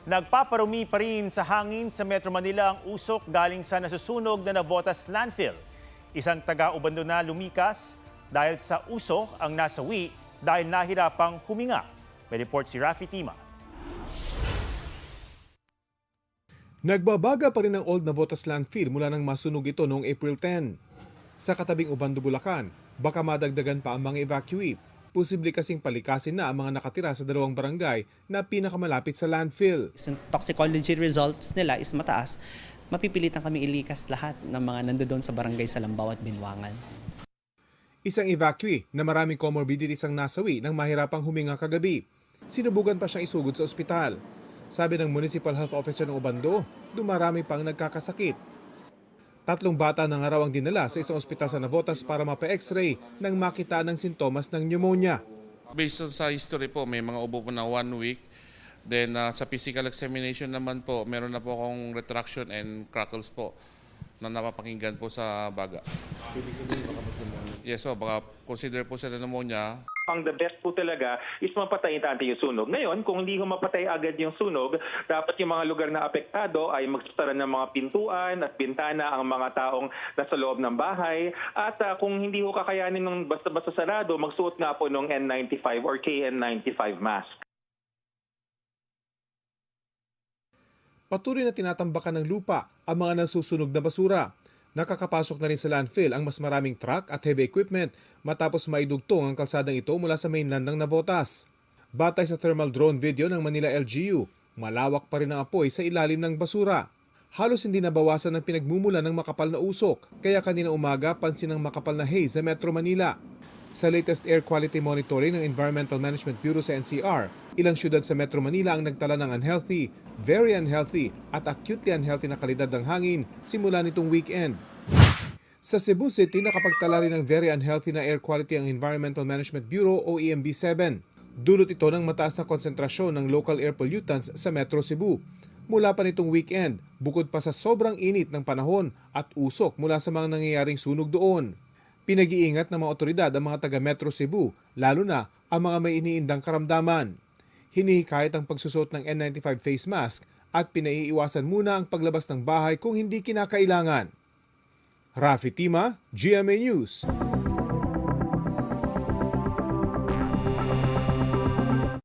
Nagpaparumi pa rin sa hangin sa Metro Manila ang usok galing sa nasusunog na Navotas landfill. Isang taga-Ubando na lumikas dahil sa usok ang nasawi dahil nahirapang huminga. May report si Rafi Tima. Nagbabaga pa rin ang Old Navotas landfill mula nang masunog ito noong April 10. Sa katabing Ubando, Bulacan, baka madagdagan pa ang mga evacuee. Posible kasing palikasin na ang mga nakatira sa dalawang barangay na pinakamalapit sa landfill. Yung toxicology results nila is mataas, mapipilitan kami ilikas lahat ng mga nandoon sa barangay Salambaw at Binwangan. Isang evacuee na maraming comorbidities ang nasawi nang mahirapang huminga kagabi. Sinubugan pa siyang isugod sa ospital. Sabi ng Municipal Health Officer ng Ubando, dumarami pang nagkakasakit. 3 bata na nga raw ang dinala sa isang ospital sa Navotas para mapa-x-ray nang makita ng sintomas ng pneumonia. Based on sa history po, may mga ubo po na 1 week. Then sa physical examination naman po, meron na po akong retraction and crackles po na napapakinggan po sa baga. Yes, so baka consider po sa pneumonia. Ang the best po talaga is mapatayin natin yung sunog. Ngayon, kung hindi ko mapatay agad yung sunog, dapat yung mga lugar na apektado ay magsasara ng mga pintuan at bintana ang mga taong nasa loob ng bahay. At kung hindi ko kakayanin ng basta-basta sarado, magsuot nga po ng N95 or KN95 mask. Patuloy na tinatambakan ng lupa ang mga nasusunog na basura. Nakakapasok na rin sa landfill ang mas maraming truck at heavy equipment matapos maidugtong ang kalsadang ito mula sa mainland ng Navotas. Batay sa thermal drone video ng Manila LGU, malawak pa rin ang apoy sa ilalim ng basura. Halos hindi nabawasan ang pinagmumula ng makapal na usok, kaya kanina umaga pansin ang makapal na haze sa Metro Manila. Sa latest air quality monitoring ng Environmental Management Bureau sa NCR, ilang syudad sa Metro Manila ang nagtala ng unhealthy, very unhealthy at acutely unhealthy na kalidad ng hangin simula nitong weekend. Sa Cebu City, nakapagtala rin ng very unhealthy na air quality ang Environmental Management Bureau o EMB7. Dulot ito ng mataas na konsentrasyon ng local air pollutants sa Metro Cebu. Mula pa nitong weekend, bukod pa sa sobrang init ng panahon at usok mula sa mga nangyayaring sunog doon. Pinag-iingat ng mga otoridad ang mga taga Metro Cebu, lalo na ang mga may iniindang karamdaman. Hinihikayat ang pagsusot ng N95 face mask at pinaiiwasan muna ang paglabas ng bahay kung hindi kinakailangan. Rafi Tima, GMA News.